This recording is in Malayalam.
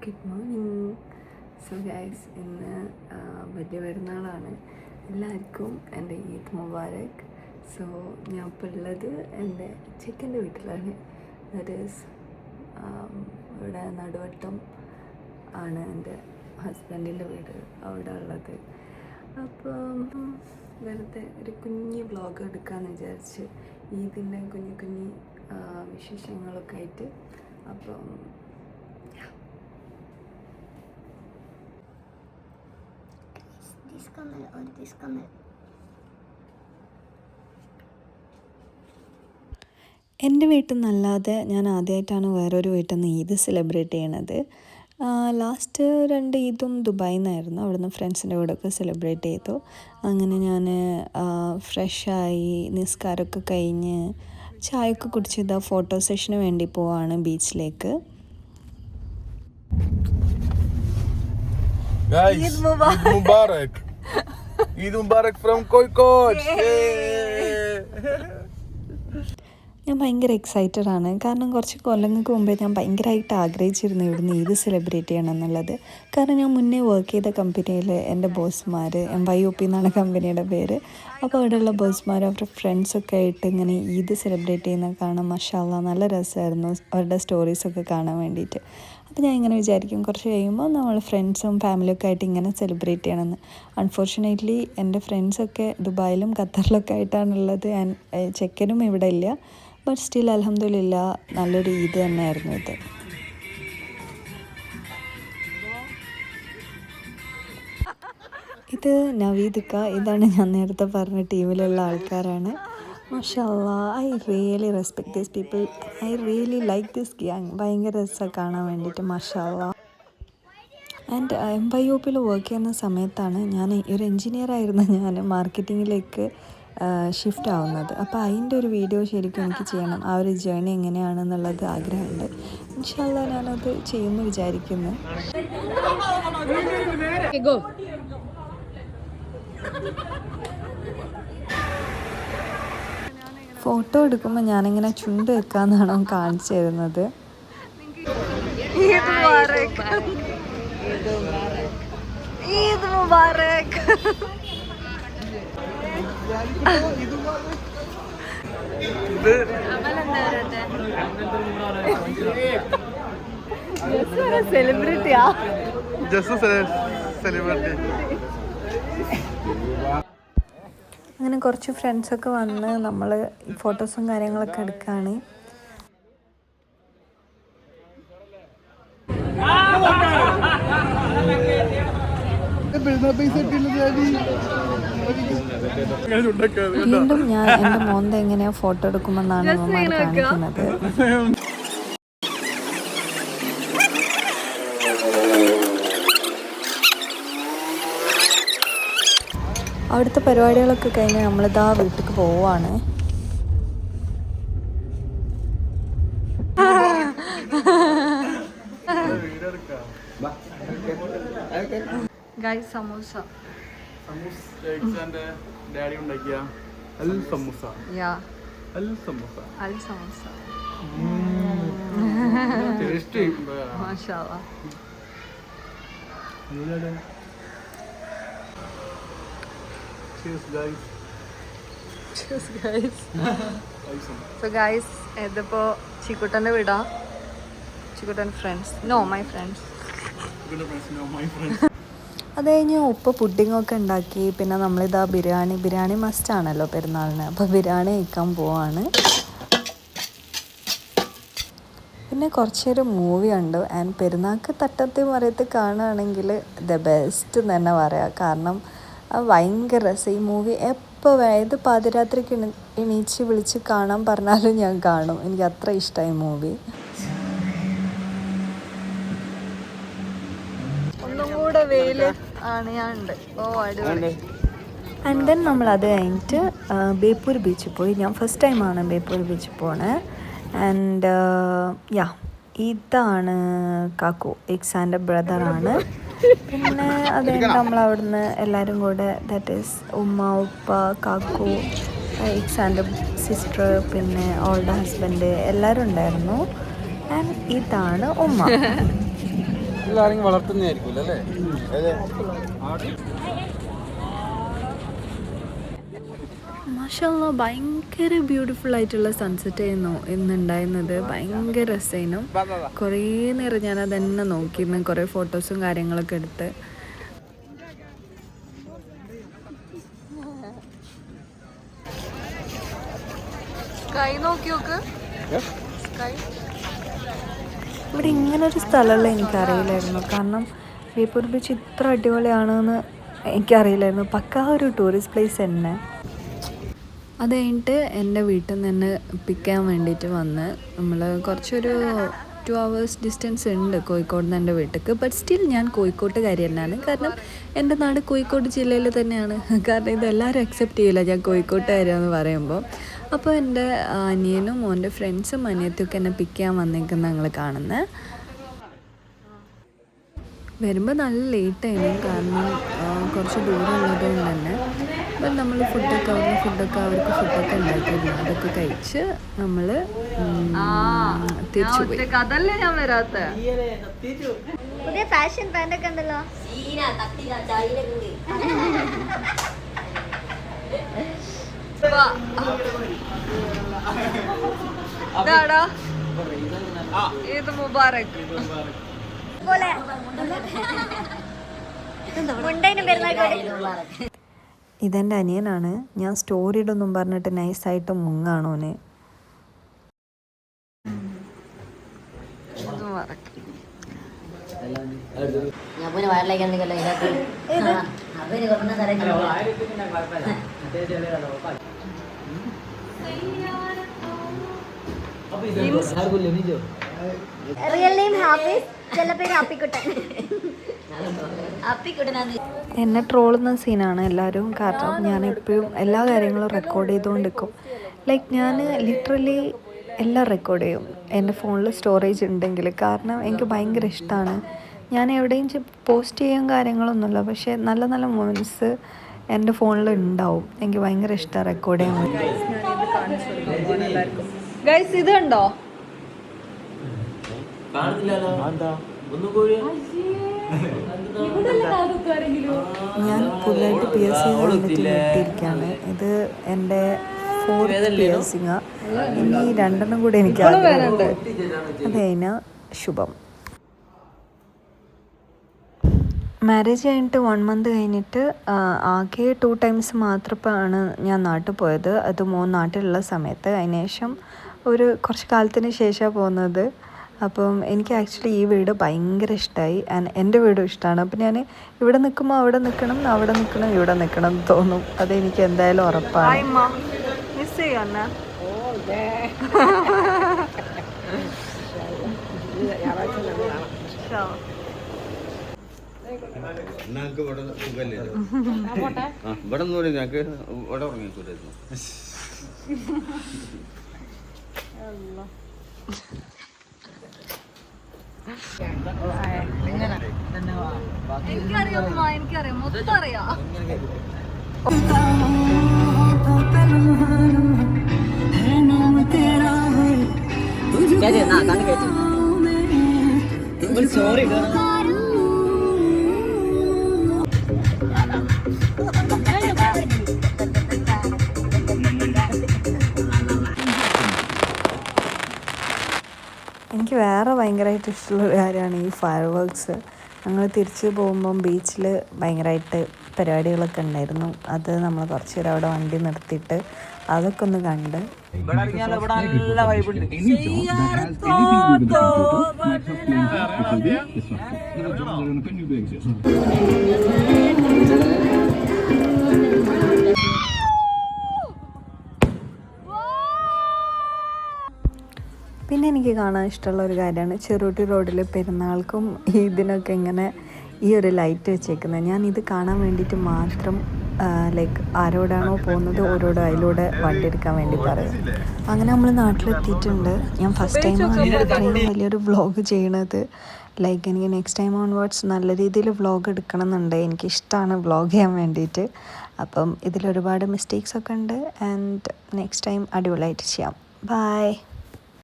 Good morning. സോ ഗൈസ്, ഇന്ന് വലിയ പെരുന്നാളാണ്. എല്ലാവർക്കും എൻ്റെ ഈദ് മുബാരക്. സോ ഞാൻ ഇപ്പോൾ ഉള്ളത് എൻ്റെ ചെക്കൻ്റെ വീട്ടിലാണ്. ദാറ്റ് ഈസ് ഇവിടെ നടുവട്ടം ആണ് എൻ്റെ ഹസ്ബൻഡിൻ്റെ വീട്, അവിടെ ഉള്ളത്. അപ്പം വെറുതെ ഒരു കുഞ്ഞ് വ്ളോഗ് എടുക്കാമെന്ന് വിചാരിച്ച്, ഈദിൻ്റെ കുഞ്ഞു കുഞ്ഞ് വിശേഷങ്ങളൊക്കെ ആയിട്ട്. അപ്പം എൻ്റെ വീട്ടിൽ നിന്നല്ലാതെ ഞാൻ ആദ്യമായിട്ടാണ് വേറൊരു വീട്ടിൽ നിന്ന് ഈദ് സെലിബ്രേറ്റ് ചെയ്യണത്. ലാസ്റ്റ് 2 ഈദും ദുബായിൽ നിന്നായിരുന്നു. അവിടുന്ന് ഫ്രണ്ട്സിൻ്റെ കൂടെയൊക്കെ സെലിബ്രേറ്റ് ചെയ്തു. അങ്ങനെ ഞാൻ ഫ്രഷായി നിസ്കാരമൊക്കെ കഴിഞ്ഞ് ചായയൊക്കെ കുടിച്ച് ഫോട്ടോ സെഷന് വേണ്ടി പോവാണ് ബീച്ചിലേക്ക്. Guys, Eid Mubarak. Eid Mubarak from Kozhikode. ഞാൻ ഭയങ്കര എക്സൈറ്റഡ് ആണ്. കാരണം കുറച്ച് കൊല്ലങ്ങൾക്ക് മുമ്പേ ഞാൻ ഭയങ്കരമായിട്ട് ആഗ്രഹിച്ചിരുന്നു ഇവിടുന്ന് ഈദ് സെലിബ്രേറ്റ് ചെയ്യണം എന്നുള്ളത്. കാരണം ഞാൻ മുന്നേ വർക്ക് ചെയ്ത കമ്പനിയിൽ എൻ്റെ ബോസ്മാർ, MYOP എന്നാണ് കമ്പനിയുടെ പേര്. അപ്പോൾ അവിടെയുള്ള ബോസ്മാർ അവരുടെ ഫ്രണ്ട്സൊക്കെ ആയിട്ട് ഇങ്ങനെ ഈദ് സെലിബ്രേറ്റ് ചെയ്യുന്നത് കാണാൻ മാഷാഅല്ലാ നല്ല രസമായിരുന്നു, അവരുടെ സ്റ്റോറീസൊക്കെ കാണാൻ വേണ്ടിയിട്ട്. അപ്പോൾ ഞാൻ ഇങ്ങനെ വിചാരിക്കും കുറച്ച് കഴിയുമ്പോൾ നമ്മൾ ഫ്രണ്ട്സും ഫാമിലിയൊക്കെ ആയിട്ട് ഇങ്ങനെ സെലിബ്രേറ്റ് ചെയ്യണമെന്ന്. അൺഫോർച്ചുനേറ്റ്ലി എൻ്റെ ഫ്രണ്ട്സൊക്കെ ദുബായിലും ഖത്തറിലൊക്കെ ആയിട്ടാണുള്ളത്. ചെക്കനും ഇവിടെ ഇല്ല. ബട്ട് സ്റ്റിൽ അൽഹംദുലില്ലാ നല്ലൊരു ഈദ് തന്നെയായിരുന്നു ഇത്. ഇത് നവീദിക്ക, ഇതാണ് ഞാൻ നേരത്തെ പറഞ്ഞ ടീമിലുള്ള ആൾക്കാരാണ്. മാഷാഅല്ലാ, I really respect these people. I really like this gang. ഭയങ്കര രസമാണ് കാണാൻ വേണ്ടിയിട്ട്. മാഷാഅല്ലാ. ആൻഡ് MYOPയിൽ വർക്ക് ചെയ്യുന്ന സമയത്താണ് ഞാൻ ഒരു എൻജിനീയറായിരുന്നു ഞാൻ മാർക്കറ്റിങ്ങിലേക്ക് ഷിഫ്റ്റ് ആവുന്നത്. അപ്പോൾ അതിൻ്റെ ഒരു വീഡിയോ ശരിക്കും എനിക്ക് ചെയ്യണം. ആ ഒരു ജേർണി എങ്ങനെയാണെന്നുള്ളത് ആഗ്രഹമുണ്ട്. ഇൻഷാ അല്ലാ ഞാനത് ചെയ്യുമെന്ന് വിചാരിക്കുന്നു. ഫോട്ടോ എടുക്കുമ്പോൾ ഞാനിങ്ങനെ ചുണ്ട് വെക്കാന്നാണ് കാണിച്ചു തരുന്നത്. ഈദ് മുബാരക്. സെലിബ്രിറ്റിയാ, അങ്ങനെ കുറച്ച് ഫ്രണ്ട്സൊക്കെ വന്ന് നമ്മൾ ഫോട്ടോസും കാര്യങ്ങളൊക്കെ എടുക്കുകയാണ്. വീണ്ടും ഞാൻ എൻ്റെ മോന്ത എങ്ങനെയാ ഫോട്ടോ എടുക്കുമെന്നാണ് അമ്മമാർ കാണിക്കുന്നത്. അവിടുത്തെ പരിപാടികളൊക്കെ കഴിഞ്ഞ് നമ്മളിതാ വീട്ടിലേക്ക് പോവാണ്. ഗൈസ്, സമൂസ. ഡാഡി ഉണ്ടാക്കിയ അൽ സമൂസ. അൽ സമൂസ. അൽ സമൂസ. ടേസ്റ്റ് മാഷാഅല്ലാ. Cheers guys. Cheers guys. So guys, ഇതിപ്പോൾ ചിക്കുട്ടൻ്റെ വീടാ. Chikkuttan friends. No my friends. അത് കഴിഞ്ഞ് ഉപ്പ് പുഡിങ്ങൊക്കെ ഉണ്ടാക്കി. പിന്നെ നമ്മളിതാ ബിരിയാണി മസ്റ്റാണല്ലോ പെരുന്നാളിന്. അപ്പോൾ ബിരിയാണി കഴിക്കാൻ പോവാണ്. പിന്നെ കുറച്ചൊരു മൂവി ഉണ്ട്. ആൻഡ് പെരുന്നാൾക്ക് തട്ടത്തി മറിയത്ത് കാണുകയാണെങ്കിൽ ദ ബെസ്റ്റ് എന്ന് തന്നെ പറയാം. കാരണം ഭയങ്കര രസം ഈ മൂവി. എപ്പോൾ ഏത് പാതിരാത്രിക്ക് എണീച്ച് വിളിച്ച് കാണാൻ പറഞ്ഞാലും ഞാൻ കാണും. എനിക്ക് അത്ര ഇഷ്ടമായി മൂവി. ഒന്നും കൂടെ വെയിൽ ആണിയാണ്ട്. ഓ അടിപൊളി. ആൻഡ് ദെൻ നമ്മൾ അത് കഴിഞ്ഞിട്ട് ബേപ്പൂർ ബീച്ചിൽ പോയി. ഞാൻ ഫസ്റ്റ് ടൈമാണ് ബേപ്പൂർ ബീച്ചിൽ പോണേ. ആൻഡ് യാ, ഇതാണ് കാക്കു, ഇക്സാൻ്റെ ബ്രദറാണ്. പിന്നെ അത് കഴിഞ്ഞ് നമ്മൾ അവിടുന്ന് എല്ലാവരും കൂടെ, ദാറ്റ് ഈസ് ഉമ്മ, ഉപ്പ, കാക്കു, ഇക്സാൻ്റെ സിസ്റ്റർ, പിന്നെ അവളുടെ ഹസ്ബൻഡ് എല്ലാവരും ഉണ്ടായിരുന്നു. ആൻഡ് ഇതാണ് ഉമ്മ. വീട്ടിലാരെങ്കിലും വളർത്തുന്നതായിരിക്കും അല്ലേ? മാഷാഅല്ലാ ഭയങ്കര ബ്യൂട്ടിഫുൾ ആയിട്ടുള്ള സൺസെറ്റ് ആയിരുന്നു ഇന്നുണ്ടായിരുന്നത്. ഭയങ്കര രസമായിരുന്നു. കുറേ നേരം ഞാൻ അതന്നെ നോക്കിയിരുന്നു, കുറേ ഫോട്ടോസും കാര്യങ്ങളൊക്കെ എടുത്ത്. സ്കൈ നോക്കി നോക്ക്. സ്കൈ ഇവിടെ ഇങ്ങനൊരു സ്ഥലമല്ല എനിക്കറിയില്ലായിരുന്നു. കാരണം ബേപ്പൂർ ബീച്ച് ഇത്ര അടിപൊളിയാണെന്ന് എനിക്കറിയില്ലായിരുന്നു. പക്കാ ഒരു ടൂറിസ്റ്റ് പ്ലേസ് തന്നെ. അത് കഴിഞ്ഞിട്ട് എൻ്റെ വീട്ടിൽ നിന്ന് തന്നെ പിക്ക് ചെയ്യാൻ വേണ്ടിയിട്ട് വന്ന് നമ്മൾ കുറച്ചൊരു 2 hours ഡിസ്റ്റൻസ് ഉണ്ട് കോഴിക്കോട് നിന്ന് എൻ്റെ വീട്ടിലേക്ക്. ബട്ട് സ്റ്റിൽ ഞാൻ കോഴിക്കോട്ടുകാരി തന്നെയാണ്. കാരണം എൻ്റെ നാട് കോഴിക്കോട് ജില്ലയിൽ തന്നെയാണ്. കാരണം ഇതെല്ലാവരും അക്സെപ്റ്റ് ചെയ്യില്ല ഞാൻ കോഴിക്കോട്ടുകാരിയാന്ന് പറയുമ്പോൾ. അപ്പോൾ എൻ്റെ അനിയനും എൻ്റെ ഫ്രണ്ട്സും അനിയത്തിയൊക്കെ എന്നെ പിക്ക് ചെയ്യാൻ വന്നേക്കുന്ന ഞങ്ങൾ കാണുന്നത്. വരുമ്പോൾ നല്ല ലേറ്റായിരുന്നു. കാരണം കുറച്ച് ദൂരം ഉള്ളതുകൊണ്ട് തന്നെ. അപ്പം നമ്മൾ ഫുഡൊക്കെ അവർക്ക് ഫുഡൊക്കെ ഉണ്ടാക്കിയിരുന്നു. അതൊക്കെ കഴിച്ച് നമ്മൾ തിരിച്ചു പോയി. അതല്ലേ ഞാൻ വരാത്ത പുതിയ ഫാഷൻ പാന്റ് ഒക്കെ ഉണ്ടല്ലോ. ഈദ് മുബാറക്. ഇതെൻ്റെ അനിയനാണ്. ഞാൻ സ്റ്റോറി ഇടൊന്നും പറഞ്ഞിട്ട് നൈസായിട്ട് മുങ്ങാണോന്. റിയൽ നെയിം ഹാഫിസ്, ചില പേര് അപ്പിക്കുട്ടൻ. എന്നെ ട്രോളുന്ന സീനാണ് എല്ലാവരും. കാരണം ഞാൻ എപ്പോഴും എല്ലാ കാര്യങ്ങളും റെക്കോർഡ് ചെയ്തുകൊണ്ടിരിക്കും. ലൈക്ക് ഞാൻ ലിറ്ററലി എല്ലാം റെക്കോർഡ് ചെയ്യും എൻ്റെ ഫോണിൽ സ്റ്റോറേജ് ഉണ്ടെങ്കിൽ. കാരണം എനിക്ക് ഭയങ്കര ഇഷ്ടമാണ്. ഞാൻ എവിടെയും പോസ്റ്റ് ചെയ്യാൻ കാര്യങ്ങളൊന്നുമില്ല, പക്ഷേ നല്ല നല്ല മൊമെൻറ്റ്സ് എൻ്റെ ഫോണിൽ ഉണ്ടാവും. എനിക്ക് ഭയങ്കര ഇഷ്ടമാണ് റെക്കോർഡ് ചെയ്യാൻ വേണ്ടി. ഗൈസ് ഇത് കണ്ടോ? ഞാൻ പുതുതായിട്ട് പിയേഴ്സിങ് ഇട്ടിരിക്കുകയാണ്. ഇത് എൻ്റെ 4th പിയേഴ്സിങ്. ഇനി 2 കൂടെ എനിക്ക് ആഗ്രഹമുണ്ട്. അത് കഴിഞ്ഞാൽ ശുഭം. മാരേജ് കഴിഞ്ഞിട്ട് 1 month കഴിഞ്ഞിട്ട് ആകെ 2 times മാത്രമാണ് ഞാൻ നാട്ടിൽ പോയത്. അത് നാട്ടിലുള്ള സമയത്ത്. അതിനുശേഷം ഒരു കുറച്ച് കാലത്തിന് ശേഷമാണ് പോകുന്നത്. അപ്പം എനിക്ക് ആക്ച്വലി ഈ വീട് ഭയങ്കര ഇഷ്ടമായി. എൻ്റെ വീടും ഇഷ്ടമാണ്. അപ്പം ഞാൻ ഇവിടെ നിൽക്കുമ്പോൾ അവിടെ നിൽക്കണം, അവിടെ നിൽക്കണം, ഇവിടെ നിൽക്കണം എന്ന് തോന്നും. അതെനിക്ക് എന്തായാലും ഉറപ്പാണ്. മിസ് ചെയ്യാ എനിക്കറിയാം മൊത്തം അറിയാം. എനിക്ക് വേറെ ഭയങ്കരമായിട്ട് ഇഷ്ടമുള്ളൊരു കാര്യമാണ് ഈ ഫയർ വർക്ക്സ്. ഞങ്ങൾ തിരിച്ച് പോകുമ്പം ബീച്ചിൽ ഭയങ്കരമായിട്ട് പരിപാടികളൊക്കെ ഉണ്ടായിരുന്നു. അത് നമ്മൾ കുറച്ച് നേരം അവിടെ വണ്ടി നിർത്തിയിട്ട് അതൊക്കെ ഒന്ന് കണ്ട്. പിന്നെ എനിക്ക് കാണാൻ ഇഷ്ടമുള്ള ഒരു കാര്യമാണ് ചെറുട്ടി റോഡിൽ പെരുന്നാൾക്കും ഇതിനൊക്കെ ഇങ്ങനെ ഈ ഒരു ലൈറ്റ് വെച്ചേക്കുന്നത്. ഞാൻ ഇത് കാണാൻ വേണ്ടിയിട്ട് മാത്രം ലൈക്ക് ആരോടാണോ പോകുന്നത് ഓരോട് അതിലൂടെ വണ്ടി എടുക്കാൻ വേണ്ടി പറയും. അങ്ങനെ നമ്മൾ നാട്ടിലെത്തിയിട്ടുണ്ട്. ഞാൻ ഫസ്റ്റ് ടൈമാണ് ഇത്രയും വലിയൊരു വ്ളോഗ് ചെയ്യണത്. ലൈക്ക് എനിക്ക് നെക്സ്റ്റ് ടൈം ഓൺവേർഡ്സ് നല്ല രീതിയിൽ വ്ളോഗ് എടുക്കണം എന്നുണ്ട്. എനിക്കിഷ്ടമാണ് വ്ളോഗ് ചെയ്യാൻ വേണ്ടിയിട്ട്. അപ്പം ഇതിലൊരുപാട് മിസ്റ്റേക്സ് ഒക്കെ ഉണ്ട്. ആൻഡ് നെക്സ്റ്റ് ടൈം അടിപൊളിയായിട്ട് ചെയ്യാം. ബൈ.